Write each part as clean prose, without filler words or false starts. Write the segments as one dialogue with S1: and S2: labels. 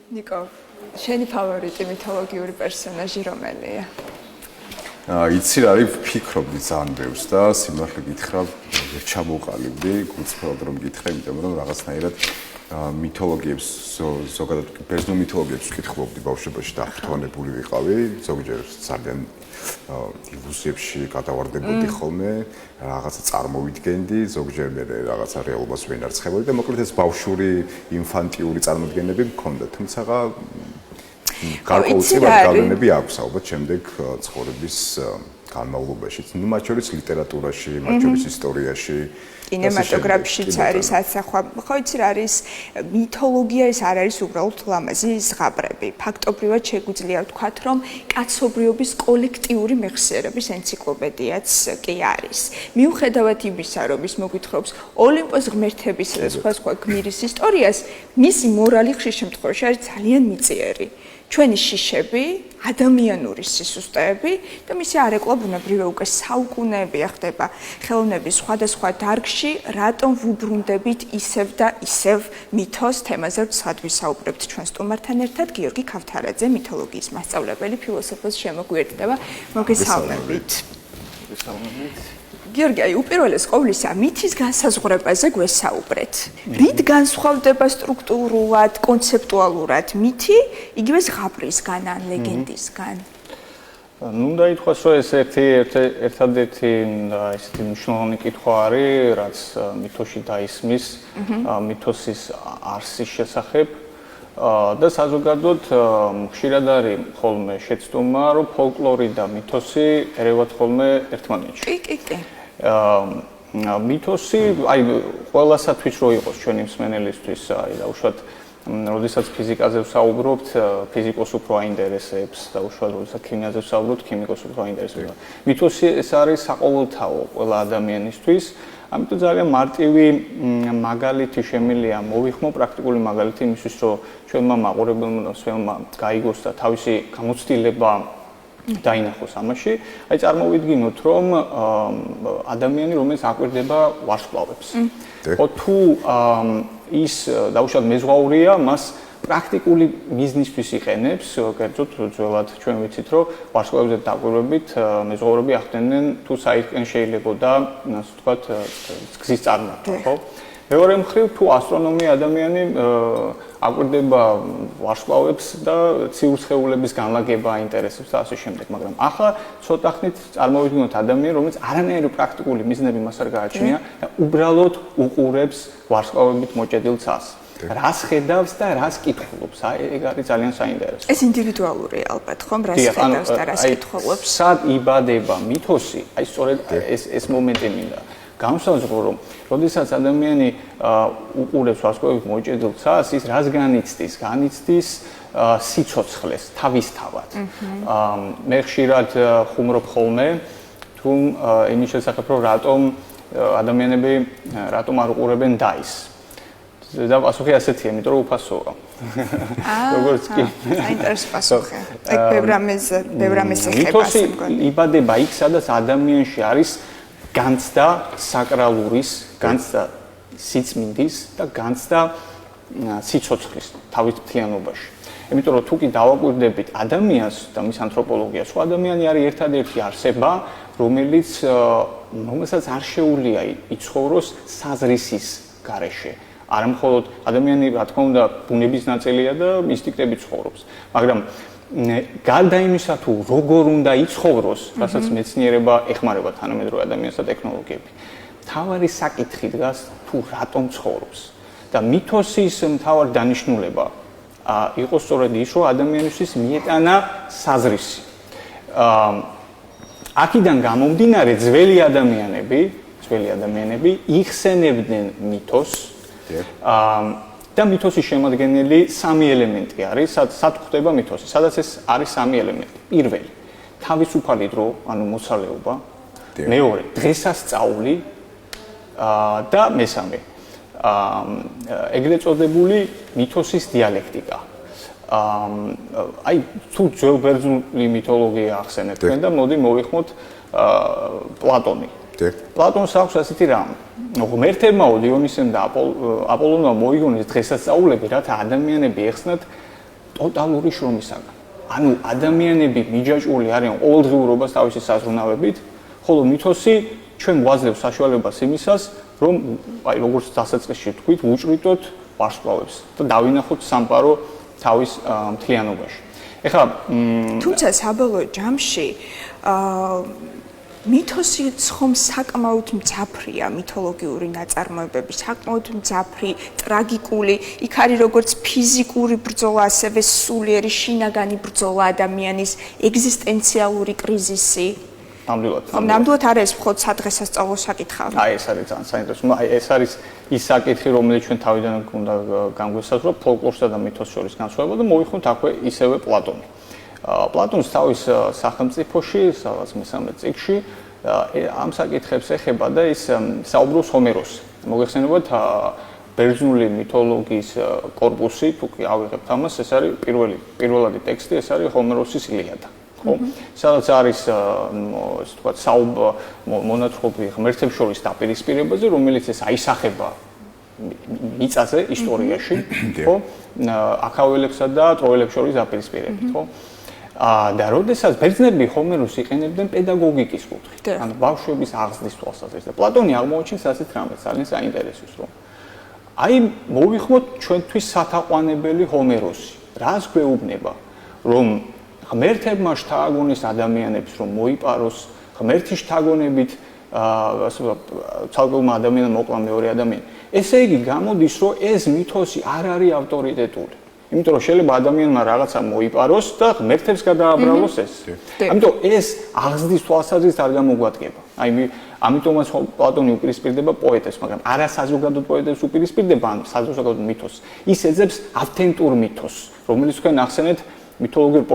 S1: ნიკო, შენი ფავორიტი მითოლოგიური პერსონაჟი რომელია?
S2: იცი რა არის, ვფიქრობდი ძალიან ბევრს და სიმართლე გითხრა, ვერ ჩამოვყალიბდი, გულწრფელად რომ გითხრა, იმიტომ რომ რაღაცნაირად მითოლოგიებს ზოგადად ბერძნულ მითოლოგიებს ვკითხულობდი ბავშვობაში და აღფრთოვანებული ვიყავი, ზოგჯერ ძალიან ილუზიებში გადავარდებოდი ხოლმე, რაღაცა წარმოვიდგენდი, ზოგჯერ მე რაღაცა რეალობას ვენარცხებოდი და მოკლედ ეს ბავშვური ინფანტიური წარმოდგენები მქონდა, თუმცა გარკვეულწილად გავლენები აქვს ალბათ შემდეგ ცხოვრების განმავლობაშიც. ნუ მათ შორის ლიტერატურაში, მათ შორის ისტორიაში,
S1: კინემატოგრაფშიც არის ასახვა. ხო იცი რა არის მითოლოგია ეს არ არის უბრალოდ ლამაზი ზღაპრები. ფაქტობრივად შეგვიძლია ვთქვათ, რომ კაცობრიობის კოლექტიური მეხსიერების ენციკლოპედიაც კი არის. მიუხედავად იმისა, რომ ის მოგვითხრობს ოლიმპოს ღმერთების და სხვა გმირის ისტორიას, მისი მორალი ხშირ შემთხვევაში არის ძალიან მიწიერი. ჩვენი შიშები, ადამიანური სისუსტეები და მისი არეკლა ბუნებრივი უკვე საუკუნეებია ხდება ხელოვნების სხვადასხვა დარგში, რატომ ვუბრუნდებით ისევ და ისევ მითოს თემაზე ვცად ვისაუბრებთ ჩვენ სტუმართან ერთად გიორგი ქავთარაძე, მითოლოგიის მასწავლებელი, ფილოსოფოს შემოგვიერთდება. მოგესალმებით. გიორგი, უპირველეს ყოვლისა, მითის განსაზღვრებაზე გვესაუბრეთ. რით განსხვავდება სტრუქტურულად, კონცეპტუალურად მითი, იგივე ზღაპრისგან ან ლეგენდისგან?
S3: ნუ დაითქვას, რომ ეს ერთადერთი ესეთი მნიშვნელოვანი კითხვა არის, რაც მითოში დაისმის, მითოსის არსის შესახებ. და საზოგადოდ ხშირად არის ხოლმე შეცდომა, რომ ფოლკლორი და მითოსი ერევათ ხოლმე ერთმანეთში.
S1: კი.
S3: მითოსი, აი ყველასათვის რო იყოს ჩვენი მსმენელისთვის, აი დაუშვათ, როდესაც ფიზიკაზე ვსაუბრობთ, ფიზიკოს უფრო აინტერესებს, დაუშვათ, როდესაც ქიმიაზე ვსაუბრობთ, ქიმიკოს უფრო აინტერესებს. მითოსი ეს არის საყოველთაო ყველა ადამიანისთვის. ამიტომ ძალიან მარტივი მაგალითი შემიძლია მოვიხმო, პრაქტიკული მაგალითი იმისთვის, რომ ჩვენმა მაყურებელმა სვენმა გაიგოს და თავისი გამოცდილება დაინახოს ამაში. აი წარმოვიდგინოთ, რომ ადამიანი, რომელიც აკვირდება ვარსკვლავებს. თუ ის დაუშვათ მეზღვაურია, მას პრაქტიკული ბიზნესთვის იყენებს, კერძოდ ძველად ჩვენ ვიცით, რომ ვარსკვლავებზე დაკვირვებით მეზღვაურები ახდენენ თუ საერთოდ შეიძლებოდა, ასე ვთქვათ, გზის წარმართვა, ხო? მეორე მხრივ, თუ ასტრონომია ადამიანი აკვირდება ვარსკვლავებს და ციურ სხეულების განლაგება აინტერესებს და ასე შემდეგ, მაგრამ ახლა ცოტა ხნით წარმოვიდგინოთ ადამიანი, რომელიც არანაირი პრაქტიკული მიზნები მას არ გააჩნია და უბრალოდ უყურებს ვარსკვლავებით მოჭედილ ცას. რას ხედავს და რას კითხულობს? აი ეგ არის ძალიან საინტერესო.
S1: ეს ინდივიდუალურია ალბათ, ხომ? რას ხედავს და რას კითხულობს?
S3: სად იბადება მითოსი? აი სწორედ ეს მომენტი მინდა. განსაზღვრო, რომ როდესაც ადამიანი უყურებს ვარსკვლავებით მოჭედილ ცას, ის რას განიცდის? განიცდის სიცოცხლეს თავისთავად. მე ხშირად ხუმრობ ხოლმე თუ იმის შესახებ, რომ რატომ ადამიანები რატომ არ უყურებენ დაის. და პასუხი ასეთია, იმიტომ რომ უფასოა. როგორც კი.
S1: საინტერესო პასუხია. ეგ ბევრ ამას ეხება.
S3: მითოსი იბადება იქ, სადაც ადამიანში არის განცდა საკრალურის, განცდა სიწმინდის და განცდა სიცოცხლის თავისუფლიანობაში. იმიტომ რომ თუ კი დავაკვირდებით ადამიანს და მის ანთროპოლოგიას, ხო ადამიანი არის ერთადერთი არსება, რომელსაც არ შეუძლია იცხოვროს საზრისის გარეშე. არა მხოლოდ ადამიანი, რა თქმა უნდა, ბუნების ნაწილია და ინსტინქტებით ცხოვრობს, მაგრამ გარდა იმისა, თუ როგორ უნდა იცხოვროს, რასაც მეცნიერება ეხმარება თანამედროვე ადამიანს და ტექნოლოგიები, მთავარი საკითხი დგას, თუ რატომ ცხოვრობს. და მითოსის მთავარი დანიშნულება იყო სწორედ ის, რომ ადამიანისთვის მიეტანა საზრისი. აქედან გამომდინარე, ძველი ადამიანები იხსენებდნენ მითოს. და მითოსის შემადგენელი სამი ელემენტი არის, სად ხდება მითოსი, სადაც ეს არის სამი ელემენტი. პირველი, თავისუფალი დრო, ანუ მოსალეობა. მეორე, დღესასწაული და მესამე, ეგრეთ წოდებული მითოსის დიალექტიკა. აი, თუ ძველ ბერძნული მითოლოგია ახსენეთ თქვენ და მოდი მოვიხმოთ პლატონი. პლატონს აქვს ასეთი რამ. ღმერთებმა დიონისემ და აპოლონმა მოიგონეს დღესასწაულები, რათა ადამიანები ეხსნათ ტოტალური შრომისაგან. ანუ ადამიანები მიჯაჭვული არიან ყოველდღიურობას თავისი საზრუნავებით, ხოლო მითოსი ჩვენ გვაძლევს საშუალებას იმისას, რომ აი როგორც დასაწყისში თქვით, ვუჭრიტოთ ვარსკვლავებს და დავინახოთ სამყარო თავის მთლიანობაში. ეხლა
S1: თუმცა საბოლოო ჯამში მითოსიც ხომ საკმაოდ მძაფრია მითოლოგიური ნაწარმოებები, საკმაოდ მძაფრი, ტრაგიკული, იქ არის როგორც ფიზიკური ბრძოლა, ასევე სულიერი შინაგანი ბრძოლა ადამიანის ეგზისტენციალური კრიზისი. ნამდვილად არის მხოლოდ სადღესასწაულო საკითხავი.
S3: აი ეს არის ძალიან საინტერესო. აი ეს არის ის საკითხი, რომელიც ჩვენ თავიდან უნდა განგვესაზღვროთ ფოლკლორსა და მითოს შორის განსხვავება და მოვიხოთ აქვე ისევე პლატონი. პლატონს თავის სახელმწიფოში, სადაც მესამე წიგნში ამ საკითხებს ეხება და ის საუბრობს ჰომეროსს. მოგეხსენებათ ბერძნული მითოლოგიის კორპუსი, თუ კი ავიღებთ ამას, ეს არის პირველადი ტექსტი, ეს არის ჰომეროსის ილიადა. ხო? სადაც არის ასე ვთქვათ მონათხრობი ღმერთებს შორის დაპირისპირებაზე, რომელიც ეს აისახება მიწაზე ისტორიაში, ხო? აქაველებსა და ტროელებს შორის დაპირისპირებით, ხო? და როდესაც ბერძნები ჰომეროსს იყენებდნენ პედაგოგიკის კუთხით, ანუ ბავშვების აღზრდის თვალსაზრისით. პლატონი აღმოაჩენს ასეთ რამეს, ძალიან საინტერესოს, რომ აი მოვიხმოთ ჩვენთვის სათაყვანებელი ჰომეროსი. რას გვეუბნება, რომ ღმერთებმა შთააგონეს ადამიანებს, რომ მოიპაროს ღმერთის შთაგონებით ცალკეულმა ადამიანმა მოკლა მეორე ადამიანი. ესე იგი გამოდის, რომ ეს მითოსი არ არის ავტორიტეტული. იმიტომ რომ შეიძლება ადამიანმა რაღაცა მოიპაროს და ღმერთებს გადააბრალოს ეს. ამიტომ ეს აღზრდის თვალსაზრისით არ გამოგვადგება. აი ამიტომაც პლატონი უპირისპირდება პოეტებს, მაგრამ არა საზოგადო პოეტებს უპირისპირდება, ან საზოგადო მითოსს. ის ეძებს ავთენტურ მითოსს, რომელიც თქვენ ახსენეთ მითოლოგიურ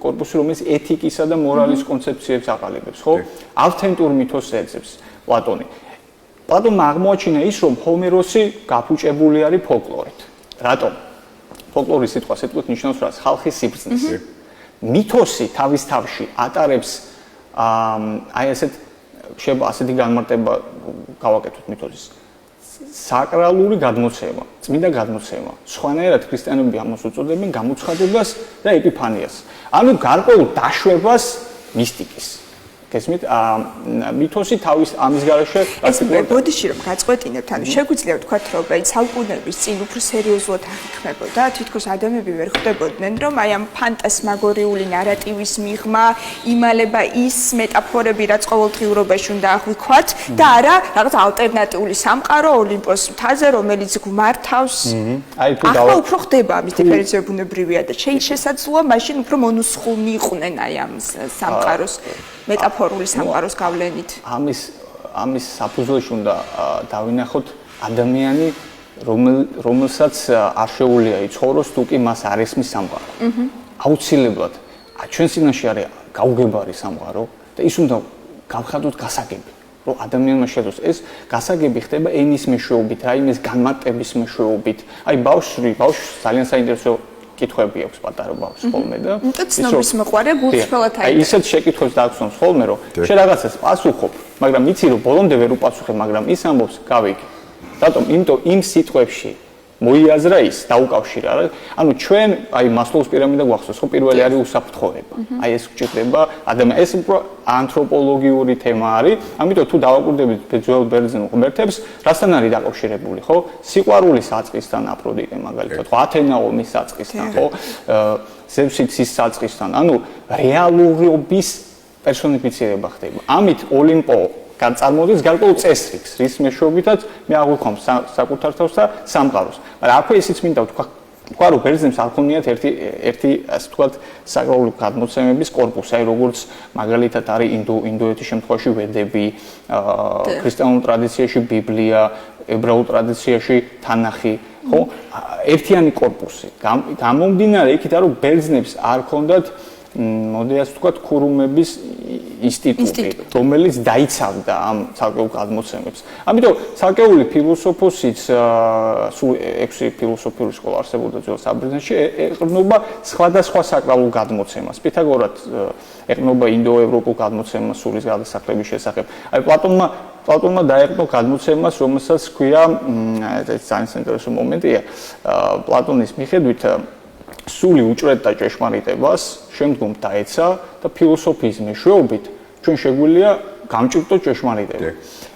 S3: კორპუსი, რომელიც ეთიკისა და მორალის კონცეფციებს აყალიბებს, ხო? ავთენტურ მითოსს ეძებს პლატონი. პლატონმა აღმოაჩინა ის, რომ ჰომეროსი გაფუჭებული არის ფოლკლორით. რატომ? ფოლკლორის სიტყვა სიტყვით ნიშნავს რას? ხალხის სიბრძნეს. მითოსი თავის თავში ატარებს აი შეიძლება ასეთი განმარტება გავაკეთოთ მითოსის. საკრალური გადმოცემა, წმინდა გადმოცემა. სხვანაირად ქრისტიანები ამას უწოდებენ გამოცხადებას და ეპიფანიას. ანუ გარკვეულ დაშვებას მისტიკის. გესმით? მითოსი თავის ამის garaშე
S1: ბოდიში რომ გაწყვეტინებთ, ანუ შეგვიძლია ვთქვათ, რომ აი საუკუნეების წინ უფრო სერიოზულად აღიქმებოდა, თითქოს ადამიანები ვერ ხვდებოდნენ, რომ აი ამ ფანტასმაგორიული ნარატივის მიღმა იმალება ის მეტაფორები, რაც ყოველდღიურობაში უნდა აღვიქვათ და არა რაღაც ალტერნატიული სამყარო ოლიმპოს მთაზე, რომელიც გვმართავს. ახლა უფრო ხდება ამის დიფერენცირება ბუნებრივია და შესაძლოა მაშინ უფრო მონუსხულნი იყვნენ აი ამ სამყაროს მეტაფორული სამყაროს გავლენით. ამის საფუძველში უნდა დავინახოთ ადამიანი, რომელსაც არ შეუძლია იცხოვროს, თუ კი მას არ ესმის სამყარო. აუცილებლად ჩვენ წინაშე არის გაუგებარი სამყარო და ის უნდა გავხადოთ გასაგები, რომ ადამიანმა შეძლოს ეს გასაგები ხდება ენის მეშვეობით, რაიმეს განმარტების მეშვეობით. აი ბავშვი ძალიან საინტერესო კითხვები აქვს პატარა ბავშვს ხოლმე და ცნობის მოყვარე გულწრფელად
S3: აი ისეთ შეკითხვებს დააქვსოს ხოლმე რომ შე რაღაცას პასუხობ, მაგრამ იცი რომ ბოლომდე ვერ უპასუხებ, მაგრამ ის ამბობს გავიგე. რატომ? იმიტომ იმ სიტყვებში მოიაზრა ის დაუკავშირა რა. ანუ ჩვენ აი მასლოუს პირამიდა გვახსოვს, ხო პირველი არის უსაფრთხოება. აი ეს გვჭირდება ადამიანი, ეს უფრო ანთროპოლოგიური თემა არის. ამიტომ თუ დავაკვირდებით ძველ ბერძნულ ღმერთებს, რასთან არის დაკავშირებული, ხო? სიყვარულის საწყისთან აფროდიტე მაგალითად, ხო? ათენაომის საწყისთან, ხო? ზევსის საწყისთან. ანუ რეალურობის პერსონიფიცირება ხდება. ამით ოლიმპო წარმოდის გარკვეულ წესრიგს, რის მეშვეობითაც მე აღვიქვამ საკუთარ თავს და სამყაროს. მაგრამ აქვე ისიც მინდა ვთქვა, რომ ბერძნებს არ ქონიათ ერთი ასე ვთქვათ საკრალური გადმოცემების კორპუსი, აი როგორც მაგალითად არის ინდოეთის შემთხვევაში ვედები, ქრისტიანულ ტრადიციაში ბიბლია, ებრაულ ტრადიციაში თანახი, ხო? ერთიანი კორპუსი. გამომდინარე იქით, რომ ბერძნებს არ ქონდათ მოდი ასე ვთქვათ ქურუმების ინსტიტუტი, რომელიც დაიცავდა ამ ცალკეულ გადმოცემებს. ამიტომ ცალკეული ფილოსოფოსიც სულ 6 ფილოსოფიური სკოლა არსებობდა ძველ საბერძნეთში, ეყრდნობა სხვადასხვა საკრალულ გადმოცემას. პითაგორას ეყრდნობა ინდოევროპულ გადმოცემას სულის გადასახლების შესახებ. აი პლატონმა დაეყრდნო გადმოცემას, რომელსაც ჰქვია, ეს ძალიან საინტერესო მომენტია, პლატონის მიხედვით სული უჭრედდა ჭეშმარიტებას, შემდგომ დაეცა და ფილოსოფიის მეშვეობით ჩვენ შეგვიძლია გამჭირდოთ ჭეშმარიტება.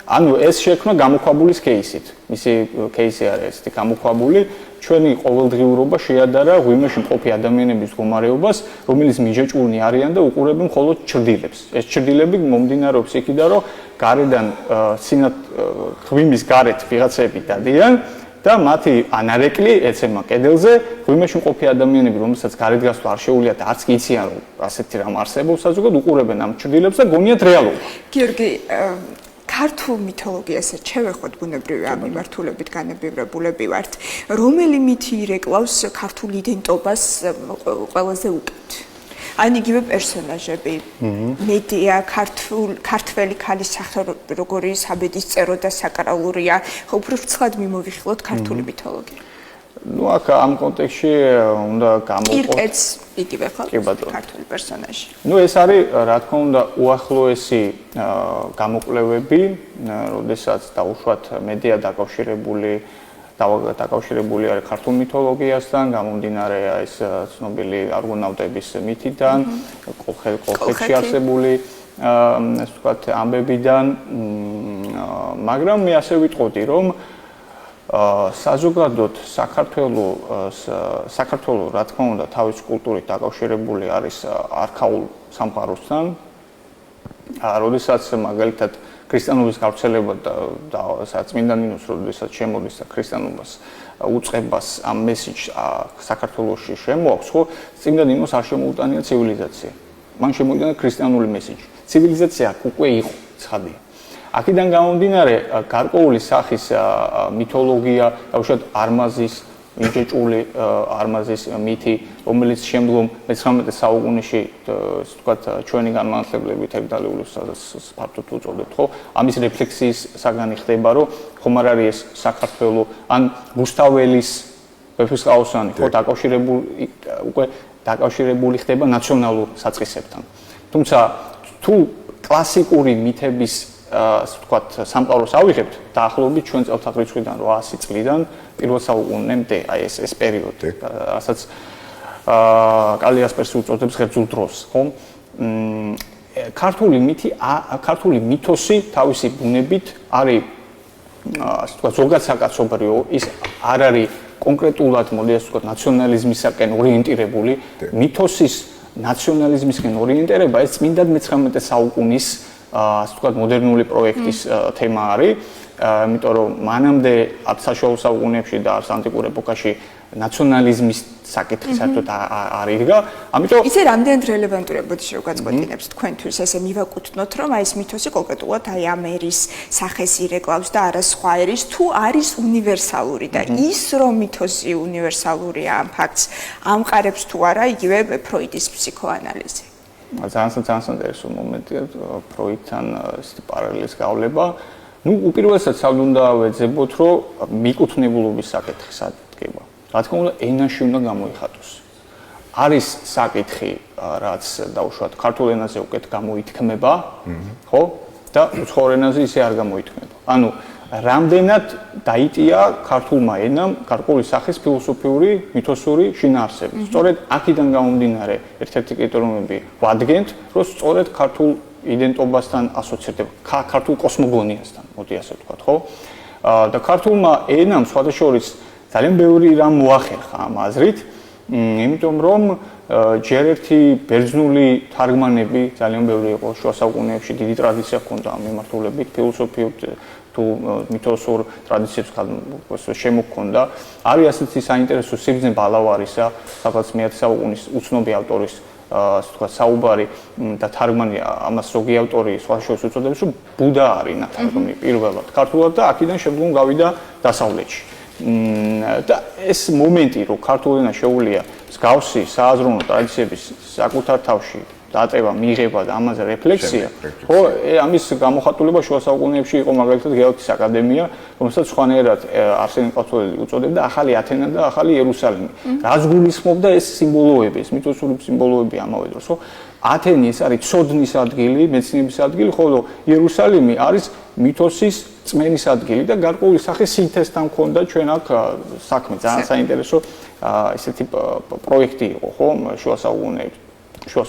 S3: ანუ ეს შექმნა გამოქვაბულის кейსით. მისი кейსი არის ესეთი გამოქვაბული, ჩვენი ყოველდღიურობა შეადარა ღვიმეში მყოფი ადამიანების მდგომარეობას, რომელიც მიჯაჭვულნი არიან და უყურებენ მხოლოდ ჩრდილებს. ეს ჩრდილები მომდინარეობს იქიდან, რომ გარედან ღვიმის გარეთ ვიღაცები დადიან და მათი ანარეკლი ეცემა კედელზე, ღვიმეში მყოფი ადამიანები, რომელსაც გარეთ გასვლა არ შეუძლიათ და არც კი იციან, რომ ასეთი რამ არსებობს, საზოგადოდ უყურებენ ამ ჩრდილებს და გონიათ რეალობა.
S1: გიორგი, ქართულ მითოლოგიას შევეხოთ ბუნებრივი ამ მიმართულებით განებივრებულები ვართ. რომელი მითი ირეკლავს ქართულ იდენტობას ყველაზე უკეთ? ან იგივე პერსონაჟები, მედია, ქართველი ქალის სახე როგორი საბედისწერო და საკრალურია, ხო უფრო ვრცლად მიმოვიხილოთ ქართული მითოლოგია.
S3: ნუ აქ ამ კონტექსტში უნდა გამოვყოთ
S1: კირკეც იგივე ხო? ქართული პერსონაჟი.
S3: ნუ ეს არის რა თქმა უნდა უახლოესი გამოკვლევები, როდესაც დაუშვათ მედია დაკავშირებული არის ქართულ მითოლოგიასთან, გამომდინარე ეს ცნობილი არგონავტების მითიდან, კოლხეთში არსებული ასე ვთქვათ ამბებიდან, მაგრამ მე ასე ვიტყოდი, რომ საზოგადოდ საქართველო რა თქმა უნდა თავის კულტურით დაკავშირებული არის არქაულ სამყაროსთან. როდესაც მაგალითად ქრისტიანობის გავრცელება და საწმინდა ნინოს როდესაც შემოდის და ქრისტიანობას უწყებას ამ მესიჯს საქართველოში შემოაქვს, ხო, წმინდა ნინოს არ შემოუტანია ცივილიზაცია. მან შემოიტანა ქრისტიანული მესიჯი. ცივილიზაცია უკვე იყო, ცხადია. აქედან გამომდინარე გარკვეული სახის მითოლოგია, დაუშვათ არმაზის მიჯეჭვული არმაზის მითი, რომელიც შემდგომ მე-19 საუკუნეში, ასე ვთქვათ, ჩვენი განმანათლებლებით ებრაული ფართოდ უწოდებთ, ხო? ამის რეფლექსიის საგანი ხდება, რომ ხომ არ არის ეს საქართველო, ან რუსთაველის ვეფხისტყაოსანი, ხო, დაკავშირებული ხდება ნაციონალურ საწყისებთან. თუმცა თუ კლასიკური მითების ასე ვთქვათ, სამყაროს ავიღებთ, დაახლოებით ჩვენ წელთაღრიცხვიდან 800 წლიდან პირველ საუკუნემდე, აი ეს პერიოდი, რასაც კალიასპერსი უწოდებს ღერძულ დროს, ხო? ქართული მითოსი თავისი ბუნებით არის ასე ვთქვათ, ზოგად საკაცობრიო, ის არ არის კონკრეტულად, მოდი ასე ვთქვათ, ნაციონალიზმისაკენ ორიენტირებული, მითოსის ნაციონალიზმისკენ ორიენტირება ეს წმინდა მე-19 საუკუნის ასე ვთქვათ, მოდერნული პროექტის თემა არის, იმიტომ რომ მანამდე საშუალო საუკუნეებში და ანტიკურ ეპოქაში ნაციონალიზმის საკითხი საერთოდ არ იდგა. ამიტომ
S1: ისე რამდენად რელევანტურია ბოდი შევგაწყვეტინებს თქვენთვის ესე მივაკუთვნოთ, რომ აი ეს მითოსი კონკრეტულად აი ამ ერის სახეს ირეკლავს და არა სხვა ერის, თუ არის უნივერსალური და ის რომ მითოსი უნივერსალურია ამ ფაქტს ამყარებს თუ არა იგივე ფროიდის ფსიქოანალიზი.
S3: ძალიან საინტერესო მომენტია ფროიდთან ესეთი პარალელის გავლება. ნუ უპირველესად სად უნდა ვეძებოთ, რომ მიკუთვნებულობის საკითხი სად დგება. რა თქმა უნდა, ენაში უნდა გამოიხატოს. არის საკითხი, რაც დაუშვათ ქართულ ენაზე უკეთ გამოითქმება, ხო? და უცხოურ ენაზე ისე არ გამოითქმება. ანუ რამდენად დაიტია ქართულმა ენამ გარკვეული სახის ფილოსოფიური, მითოსური შინაარსები. სწორედ აქედან გამომდინარე, ერთ-ერთი კრიტერიუმები ვადგენთ, რომ სწორედ ქართულ იდენტობასთან ასოცირდება, ქართულ კოსმოგონიასთან, მოდი ასე ვთქვათ, ხო? და ქართულმა ენამ სხვადასხვა ძალიან ბევრი რამ მოახერხა ამ აზრით, იმიტომ რომ ჯერ ერთი ბერძნული თარგმანები ძალიან ბევრი იყო შუა საუკუნეებში, დიდი ტრადიცია ჰქონდა ამ მიმართულებით, ფილოსოფიურ თუ მითოსურ ტრადიციებს შემოჰქონდა. არის ასეთი საინტერესო სიბრძნე ბალავარისა, სადაც მე-10 საუკუნის უცნობი ავტორის ასე ვთქვათ, საუბარი და თარგმანი ამას ზოგი ავტორი სხვაშორის უწოდებს, რომ ბუდა არის ნათარგმნი პირველად ქართულად და აქედან შემდგომ გავიდა დასავლეთში. და ეს მომენტი, რომ ქართულ ენას შეუძლია მსგავსი სააზროვნო ტრადიციების საკუთარ თავში დაწევა, მიღება და ამაზე რეფლექსია, ხო, ამის გამოხატულება შუა საუკუნეებში იყო მაგალითად გეოთის აკადემია, რომელსაც სხვანაირად არსენი ყაცოელი უწოდებდა ახალი ათენა და ახალი იერუსალიმი. რაც გულისხმობდა ეს სიმბოლოები, ეს მითოსური სიმბოლოები ამავე დროს, ხო? ათენი ეს არის ცოდნის ადგილი, მეცნიერების ადგილი, ხოლო იერუსალიმი არის მითოსის წმენის ადგილი და გარკვეული სახის სინთეზთან მქონდა ჩვენ აქ საქმე, ძალიან საინტერესო ესეთი პროექტი იყო, ხო, შუა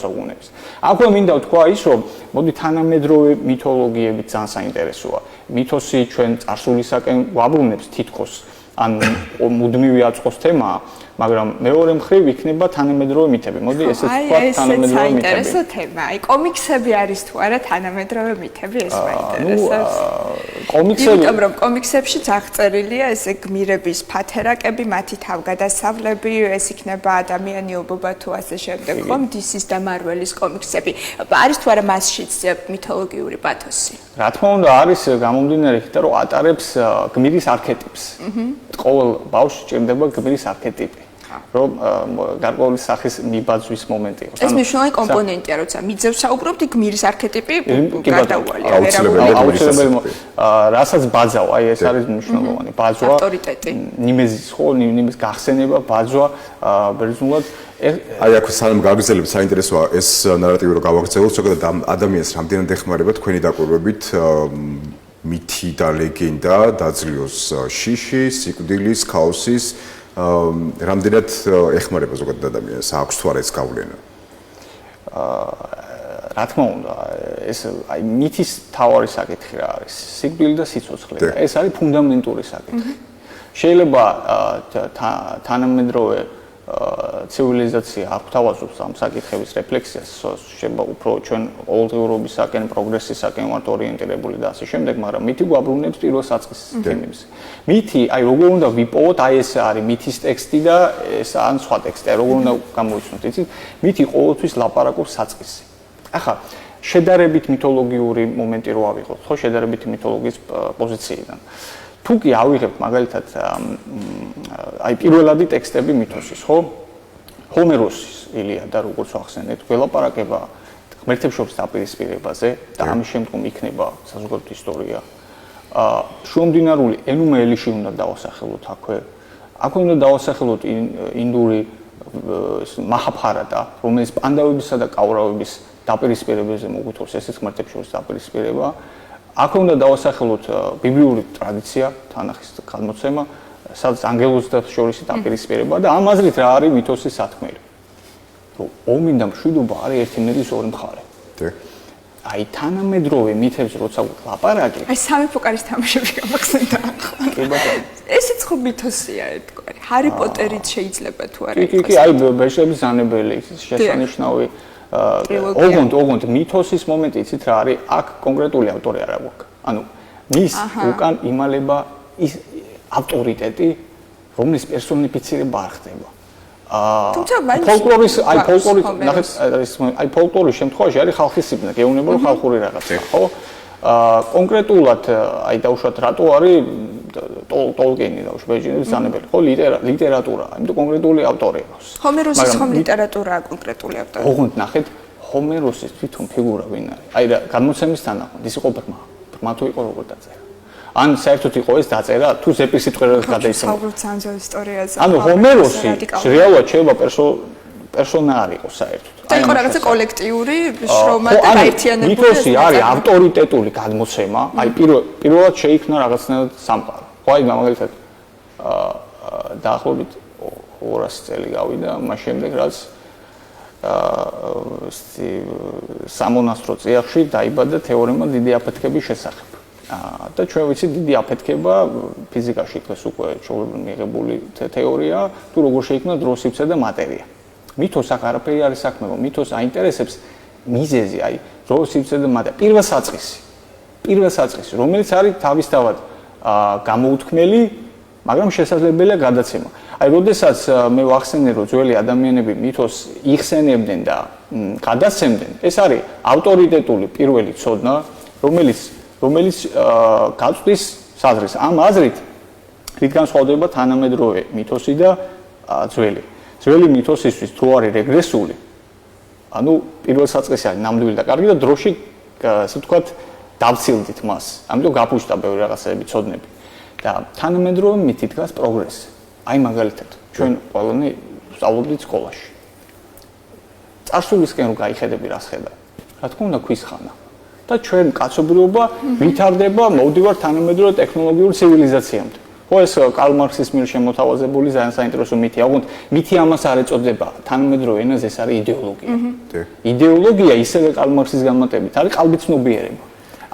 S3: საუკუნეების. აქვე მინდა ვთქვა ის, რომ მოდი თანამედროვე მითოლოგიები ძალიან საინტერესოა. მითოსი ჩვენ წარსულისაკენ ვაბრუნებს თითქოს, ან მუდმივი აწყოს თემაა, მაგრამ მეორე მხრივ იქნება თანამედროვე მითები. მოდი ესეც ვთქვა თანამედროვე მითები.
S1: საინტერესო თემა. აი კომიქსები არის თუ არა თანამედროვე მითები, ეს მაინტერესებს.
S3: კომიქსები,
S1: იმიტომ რომ კომიქსებშიც აღწერილია ესე გმირების ფათერაკები, მათი თავგადასავლები, ეს იქნება ადამიანი ობობა თუ ასე შემდეგ, ხომ DC-ის და Marvel-ის კომიქსები. არის თუ არა მასშიც მითოლოგიური პათოსი?
S3: რა თქმა უნდა, არის გამომდინარე იქიდან, რომ ატარებს გმირის არქეტიპს. ყოველ ბავშვს ჭირდება გმირის არქეტიპი. რომ გარკვეული სახის მიბაძვის მომენტი იყოს.
S1: ეს მნიშვნელოვანი კომპონენტია, როცა მიძევს საუბრობთ, გმირის არქეტიპი გადაუვალია.
S2: აუცილებელი.
S3: რასაც ბაძავ, აი ეს არის მნიშვნელოვანი. ბაძვა,
S1: ავტორიტეტი.
S3: ნიმეზის ხო, ნიმის გახსენება, ბაძვა, ბერძნულად
S2: აი აქ სანამ გაგრძელებთ საინტერესოა ეს ნარატივი რომ გავაგრძელოთ, ზოგადად ადამიანს რამდენად ეხმარება თქვენი დაკვირვებით მითი და ლეგენდა დაძლიოს შიში, სიკვდილის, ქაოსის რამდენად ეხმარება ზოგადად ადამიანს აქვს თუ არა ეს გავლენა?
S3: რა თქმა უნდა, ეს აი მითის თავარი საკითხი რა არის, სიკვდილი და სიცოცხლე. ეს არის ფუნდამენტური საკითხი. შეიძლება თანამედროვე ცივილიზაცია არ გვთავაზობს ამ საკითხების რეფლექსიას, შეიძლება უფრო ჩვენ ყოველდღიურობისაკენ, პროგრესისაკენ ვართ ორიენტირებული და ასე შემდეგ, მაგრამ მითი გვაბრუნებს პირველ საწყის თემებს. მითი, აი როგორ უნდა ვიპოვოთ, აი ეს არის მითის ტექსტი და ეს ან სხვა ტექსტი, როგორ უნდა გამოვიცნოთ, იცით? მითი ყოველთვის ლაპარაკობს საწყისში. ახლა შედარებით მითოლოგიური მომენტი რო ავიღოთ, ხო, შედარებით მითოლოგიის პოზიციიდან. თუ კი ავიღებთ მაგალითად აი პირველადი ტექსტები მითოსის, ხო? ჰომეროსის ილიადა, როგორც ახსენეთ, გველაპარაკება ღმერთებს შორის დაპირისპირებაზე და ამის შემდგომ იქნება საზოგადოებრივი ისტორია. შუამდინარული ენუმა ელიში უნდა დავასახელოთ აქვე. აქვე უნდა დავასახელოთ ინდური მაჰაბჰარატა, რომელიც პანდავებისა და კაურავების დაპირისპირებაზე მოგვითხრობს, ესეც ღმერთებს შორის დაპირისპირება. აქვე უნდა დავასახელოთ ბიბლიური ტრადიცია, თანახის გადმოცემა, სადაც ანგელოზთა შორის დაპირისპირება და ამ აზრით რა არის მითოსის სათქმელი. რომ ომი და მშვიდობა არის ერთი მედლის ორი მხარე. აი თანამედროვე მითებს როცა ლაპარაკი,
S1: აი სამეფო კარის თამაშები გამახსენდა.
S3: კი ბატონო.
S1: ესეც ხო მითოსია ერთგვარი. ჰარი პოტერიც შეიძლება თუ არა
S3: იყოს. კი, აი ბეშების ზანებელი, შესანიშნავი ოღონდ მითოსის მომენტი იცით რა არის? აქ კონკრეტული ავტორი არ აქვს. ანუ მის უკან იმალება ის ავტორიტეტი, რომლის პერსონიფიცირება არ ხდება. ფოლკლორის, აი ფოლკლორის შემთხვევაში არის ხალხის სიბნა, გეუბნება რომ ხალხური რაღაცა, ხო? კონკრეტულად აი დაუშვათ რატო არის ტოლკინი დაუშვათ ბეჯინის ზანებელი, ხო, ლიტერატურა, იმიტომ კონკრეტული ავტორი აქვს.
S1: ჰომეროსის ხომ ლიტერატურაა კონკრეტული ავტორი.
S3: ოღონდ ნახეთ, ჰომეროსის თვითონ ფიგურა ვინ არის? აი რა გადმოცემის თანახმად ის იყო ბრმა თუ იყო როგორ დაწერა. ან საერთოდ იყო ეს დაწერა თუ ზეპირ სიტყვერად გადაიცემა.
S1: საუბრობთ სამძო ისტორიაზე.
S3: ანუ ჰომეროსი რეალურად შეიძლება პერსონა არ იყოს საერთოდ.
S1: და იყო რაღაცა კოლექტიური შრომა და გაერთიანებული.
S3: მითოსი არის ავტორიტეტული გადმოცემა, აი პირველად შეიქმნა რაღაცნაირად სამყარო. ხო, აი მაგალითად დაახლოებით 200 წელი გავიდა, მას შემდეგ რაც სამონასტრო წიაღში დაიბადა თეორემა დიდი აფეთქების შესახებ. და ჩვენ ვიცით დიდი აფეთქება ფიზიკაში დღეს უკვე ჩვეულებრივ მიღებული თეორია, თუ როგორ შეიქმნა დრო, სივრცე და მატერია. მითოს აქ არაფერი არის საქმე, მითოს აინტერესებს მიზეზი, აი დრო, სივრცე და მატერია. პირველ საწყისი, რომელიც არის თავისთავად გამოუთქმელი, მაგრამ შესაძლებელია გადაცემა. აი, როდესაც მე ვახსენე, რომ ძველი ადამიანები მითოს იხსენებდნენ და გადაცემდნენ, ეს არის ავტორიტეტული პირველი ცოდნა, რომელიც გაწვდის საზრეს. ამ აზრით რით განსხვავდება თანამედროვე მითოსი და ძველი მითოსისთვის თუ არის რეგრესული, ანუ პირველ საწყისი არის ნამდვილი და კარგი და დროში ასე ვთქვათ დავცილდით მას. ამიტომ გაფუჭდა ბევრი რაღაცები, ცოდნები. და თანამედროვე მით იდგას პროგრესი. აი მაგალითად, ჩვენ ყველანი ვსწავლობდით სკოლაში. წარსულისკენ რო გაიხედები რას ხედავ. რა თქმა უნდა ქვის ხანა. და ჩვენ კაცობრიობა ვითარდება, მოვდივართ თანამედროვე ტექნოლოგიურ ცივილიზაციამდე. ხო ეს კარლ მარქსის მიერ შემოთავაზებული ძალიან საინტერესო მითია. ოღონდ მითი ამას არ ეწოდება თანამედროვე ენაზე, ეს არის იდეოლოგია. იდეოლოგია ისევე კარლ მარქსის განმარტებით არის ყალბიცნობიერება.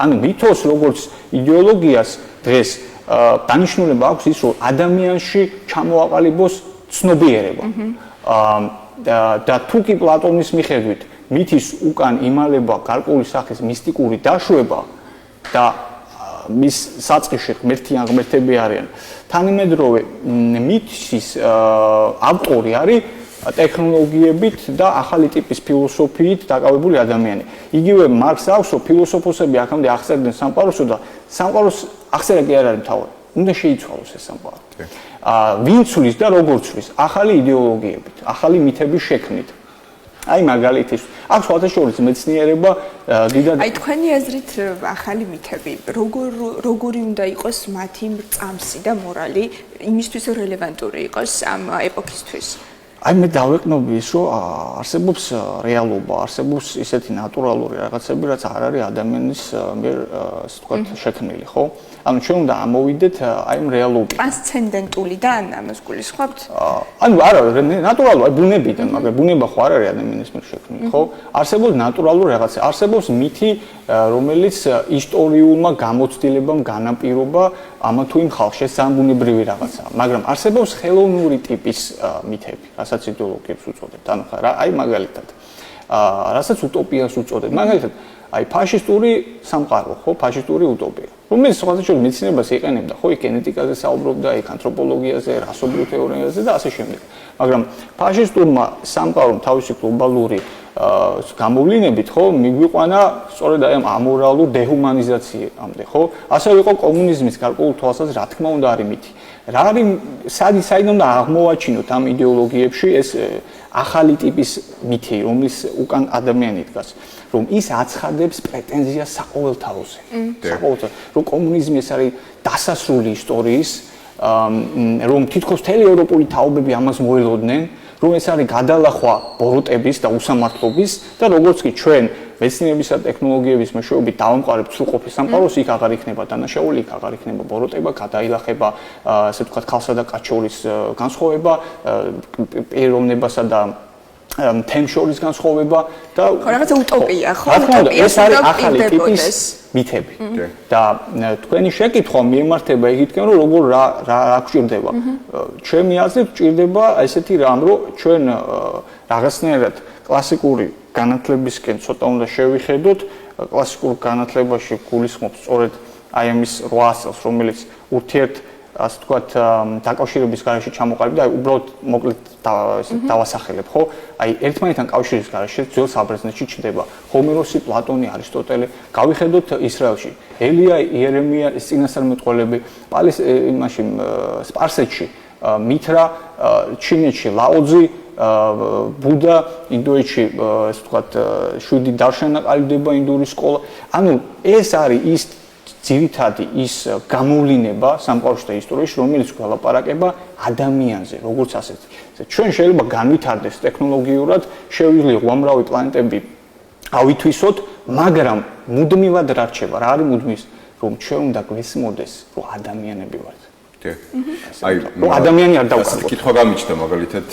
S3: ანუ მითოს როგორც იდეოლოგიას დღეს დანიშნულება აქვს ის, რომ ადამიანში ჩამოაყალიბოს ცნობიერება. და თუ კი პლატონის მიხედვით მითის უკან იმალება გარკვეული სახის მისტიკური დაშვება და მის საწყისში ღმერთიან ღმერთები არიან. თანამედროვე მითის ავტორი არის ტექნოლოგიებით და ახალი ტიპის ფილოსოფიით დაკავებული ადამიანი. იგივე მარკს აქვს, რომ ფილოსოფოსები აქამდე აღწერდნენ სამყაროსო და სამყაროს აღწერა კი არ არის მთავარი. უნდა შეიცვალოს ეს სამყარო. ვინ ცვლის და როგორ ცვლის? ახალი იდეოლოგიებით, ახალი მითების შექმნით. აი მაგალითის აქვს სხვადასხვა მეცნიერება დიდად
S1: აი თქვენი აზრით ახალი მითები როგორი უნდა იყოს მათი წამსი და მორალი იმისთვის რელევანტური იყოს ამ ეპოქისთვის
S3: აი მე დავეკნობი ის რომ არსებობს რეალობა არსებობს ისეთი ნატურალური რაღაცები რაც არ არის ადამიანის მიერ ასე ვთქვათ შექმნილი ხო ანუ ჩვენ უნდა ამოვიდეთ აი ამ რეალობიდან
S1: ტრანსცენდენტულიდან ამას გულისხმობთ
S3: ანუ არა ნატურალურ ბუნებიდან მაგრამ ბუნება ხო არ არის ადამიანის მიერ შექმნილი ხო არსებობს ნატურალური რაღაცა არსებობს მითი რომელიც ისტორიულმა გამოცდილებამ განაპირობა ამა თუ იმ ხალხში სამბუნებრივი რაღაცაა მაგრამ არსებობს ხელოვნური ტიპის მითები რასაც იდეოლოგიებს უწოდებთ ანუ ხა აი მაგალითად რასაც უტოპიას უწოდებთ მაგალითად აი ფაშისტური სამყარო ხო ფაშისტური უტოპია რომელიც სხვადასხვა მეცნიერებას იყენებდა ხო იქ გენეტიკაზე საუბრობდა იქ ანთროპოლოგიაზე რასობრივ თეორიაზე და ასე შემდეგ მაგრამ ფაშისტურმა სამყარომ თავისი გლობალური გამოვლინებით ხო მიგვიყვანა სწორედ აი ამ ამორალურ დეჰუმანიზაციამდე ხო ასევე იყო კომუნიზმის გარკვეული თვალსაზრისით რა თქმა უნდა არის მითი რა არის საიდან უნდა აღმოვაჩინოთ ამ იდეოლოგიებში ეს ახალი ტიპის მითი რომლის უკან ადამიანი დგას რომ ის აცხადებს პრეტენზიას საყოველთაოზე საყოველთაო რომ კომუნიზმი ეს არის დასასრული ისტორიის რომ თითქოს მთელი ევროპული თაობები ამას მოელოდნენ რომ ეს არის გადალახვა ბოროტების და უსამართლობის და როგორც კი ჩვენ მეცნიერების და ტექნოლოგიების მეშვეობით დავამყარებთ სრულყოფილ სამყაროს იქ აღარ იქნება დანაშაული იქ აღარ იქნება ბოროტება გადაილახება ასე ვთქვათ ქალსა და კაცს შორის განსხვავება პიროვნებასა და თემ შორის განსხვავება და
S1: რაღაცა უტოპია ხო
S3: ეს არის ახალი ტიპის მითები და თქვენი შეკითხვა მიემართება იგითკენ რომ როგორ რა გვჭირდება ჩემი აზრით გვჭირდება ესეთი რამ რომ ჩვენ რაღაცნაირად კლასიკური განათლებისკენ ცოტა უნდა შევიხედოთ კლასიკურ განათლებაში გულისხმობს სწორედ აი ამის 8 წელს რომელიც ურთიერთ ასე ვთქვათ დაკავშირების გარეშე ჩამოყალიბდა აი უბრალოდ მოკლედ დავასახელებ ხო აი ერთმანეთთან კავშირის გარეშე ძველ საბერძნეთში ჩნდება ჰომეროსი პლატონი არისტოტელე გავიხედოთ ისრაელში ელია იერემია წინასწარმეტყველები იმაში სპარსეთში მითრა ჩინეთში ლაოძი ბუდა ინდოეთში ასე ვთქვათ შვიდი დარშანა ყალიბდება ინდური სკოლა ანუ ეს არის ის ძირითადი ის გამოვლინება სამყაროში და ისტორიაში რომელიც გვალაპარაკება ადამიანზე როგორც ასეთი ჩვენ შეიძლება განვითარდეს ტექნოლოგიურად შევიძლია უამრავი პლანეტები ავითვისოთ მაგრამ მუდმივად რა რჩება რა არის მუდმივის რომ ჩვენ უნდა გვესმოდეს რომ ადამიანები ვართ
S2: აი
S3: ადამიანი არ დავკარგოთ.
S2: კითხვა გამიჩნდა მაგალითად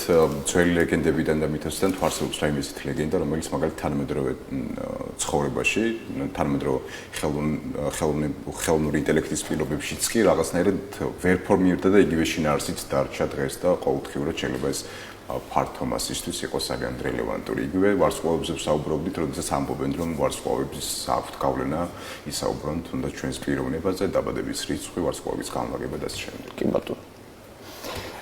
S2: ძველი ლეგენდებიდან და მითოსიდან თუ არსებობს რაიმე ისეთი ლეგენდა რომელიც მაგალითად თანამედროვე ცხოვრებაში თანამედროვე ხელოვნური ინტელექტის პირობებშიც კი რაღაცნაირად ვერ ფორმირდა და იგივე შინაარსით დარჩა დღეს და ყოველდღიურად შეიძლება ეს ფართომასისთვის იყოს ძალიან რელევანტური. იგივე ვარსკვლავებზე ვსაუბრობდით, როდესაც ამბობენ, რომ ვარსკვლავების აქვთ გავლენა, ისაუბრონ თუნდაც ჩვენს პიროვნებაზე, დაბადების რიცხვი, ვარსკვლავის განლაგება და ასე შემდეგ.
S3: კი ბატონო.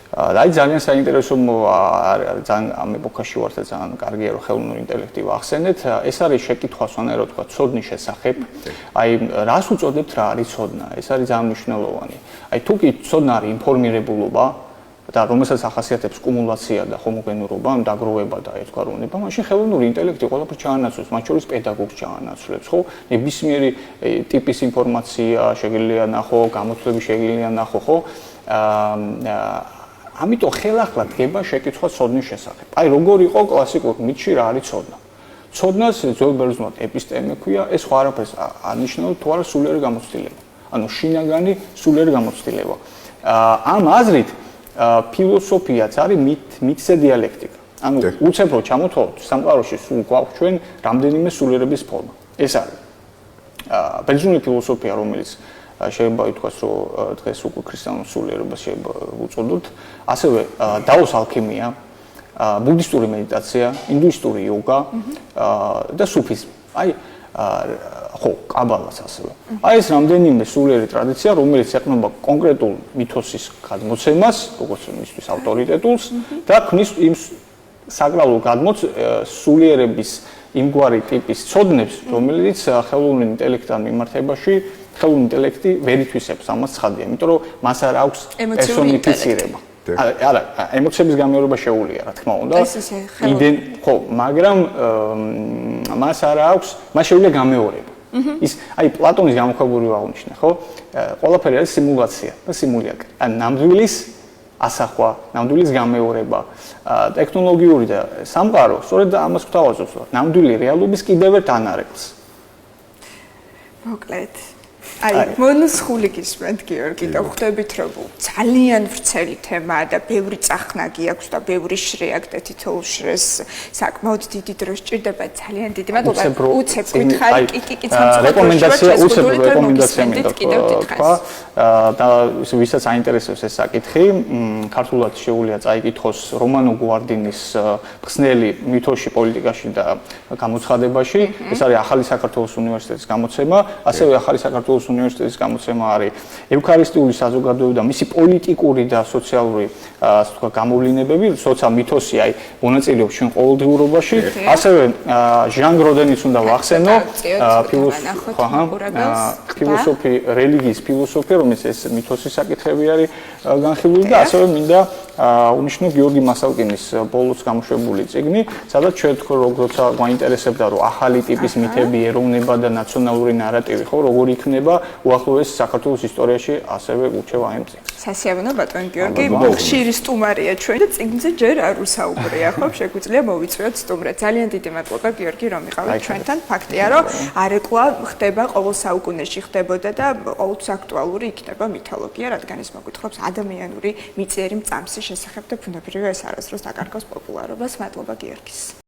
S3: აი ძალიან საინტერესო არის ძალიან ამ ეპოქაში ვართ და ძალიან კარგია რომ ხელოვნური ინტელექტი ვახსენეთ. ეს არის შეკითხვა სვანაირად თქვა ცოდნის შესახებ. აი რას უწოდებთ რა არის ცოდნა? ეს არის ძალიან მნიშვნელოვანი. აი თუ კი ცოდნა არის ინფორმირებულობა და რომელსაც ახასიათებს კუმულაცია და ჰომოგენურობა, დაგროვება და ერთგვაროვნება, მაშინ ხელოვნური ინტელექტი ყველაფერს ჩაანაცვლებს, მათ შორის პედაგოგს ჩაანაცვლებს, ხო? ნებისმიერი ტიპის ინფორმაცია შეგიძლია ნახო, გამოცდები შეგიძლია ნახო, ხო? ამიტომ ხელახლა დგება შეკითხვა ცოდნის შესახებ. აი, როგორ იყო კლასიკურ მითში რა არის ცოდნა? ცოდნას ძველ ბერძნულად ეპისტემე ქვია, ეს სხვა არაფერს ანიშნავდა თუ არა სულიერი გამოცდილება. ანუ შინაგანი სულიერი გამოცდილება. ამ აზრით ფილოსოფიაც არის მითზე დიალექტიკა. ანუ უცებ რო ჩამოთვალოთ, სამყაროში სულ გვაქვს ჩვენ რამდენიმე სულიერების ფორმა. ეს არის ბერძნული ფილოსოფია, რომელიც შეიძლება ითქვას, რომ დღეს უკვე ქრისტიანულ სულიერობას შეიძლება უწოდოთ, ასევე დაოს ალქიმია, ბუდისტური მედიტაცია, ინდუისტური იოგა და სუფიზმი. აი ხო, კაბალას ასევე. აი ეს რამდენიმე სულიერი ტრადიცია, რომელიც ეყრდნობა კონკრეტულ მითოსის გადმოცემას, როგორც მისთვის ავტორიტეტულს და ქმნის იმ საკრალულ სულიერების იმგვარი ტიპის ცოდნებს, რომელიც ხელოვნური ინტელექტთან მიმართებაში ხელოვნური ინტელექტი ვერ ითვისებს ამას ცხადია, იმიტომ რომ მას არ აქვს პერსონიფიცირება. არა, ემოციების გამეორება შეუძლია, რა თქმა უნდა. ხო, მაგრამ მას არ აქვს, მას შეუძლია გამეორება. ის აი პლატონის გამოქვაბული აღნიშნა, ხო? ყველაფერი არის სიმულაცია და სიმულაკრი. ან ნამდვილის ასახვა, ნამდვილის გამეორება, ტექნოლოგიური და სამყარო, სწორედ ამას გვთავაზობს, რომ ნამდვილი რეალობის კიდევ ერთ ანარეკლს.
S1: მოკლედ აი, მონოსხული გისმენთ გიორგი და ხვდებით რომ ძალიან ვრცელი თემაა და ბევრი წახნაგი აქვს და ბევრი შრე აქვს და თითოეულ შრეს საკმაოდ დიდი დრო სჭირდება, ძალიან დიდი მადლობა. უცებ გითხარი, კი,
S3: რეკომენდაცია, უცებ რეკომენდაცია მინდა თქვა და ვისაც აინტერესებს ეს საკითხი, ქართულად შეუძლია წაიკითხოს რომანო გუარდინის ხსნელი მითოში, პოლიტიკაში და გამოცხადებაში. ეს არის ახალი საქართველოს უნივერსიტეტის გამოცემა, ასევე ახალი საქართველოს უნივერსიტეტის გამოცემა არის ევქარისტიული საზოგადოება და მისი პოლიტიკური და სოციალური ასე ვთქვათ გამოვლინებები, როცა მითოსი აი მონაწილეობს ჩვენ ყოველდღიურობაში, ასევე ჟან გროდენის უნდა ვახსენო, ფილოსოფი, რელიგიის ფილოსოფია, რომელიც ეს მითოსის საკითხები არის განხილული და ასევე მინდა უნიშნო გიორგი მასალკინის ბოლოს გამოშვებული წიგნი, სადაც ჩვენ როცა გვაინტერესებდა რომ ახალი ტიპის მითები, ეროვნება და ნაციონალური ნარატივი, ხო, როგორი იქნება უახლოეს საქართველოს ისტორიაში, ასევე ურჩევა ამ წიგნს.
S1: სასიამოვნო ბატონ გიორგი, ხშირი სტუმარია ჩვენ და წიგნზე ჯერ არ უსაუბრია, ხო, შეგვიძლია მოვიწვიოთ სტუმრად. ძალიან დიდი მადლობა გიორგი, რომ იყავით ჩვენთან. ფაქტია, რომ არეკლა ხდება ყოველ საუკუნეში ხდებოდა და ყოველთვის აქტუალური იქნება მითოლოგია, რადგან ის მოგვითხრობს ადამიანური მიწიერი მწამსის შესახებ და ბუნებრივია ეს არასდროს დაკარგავს პოპულარობას. მადლობა გიორგის.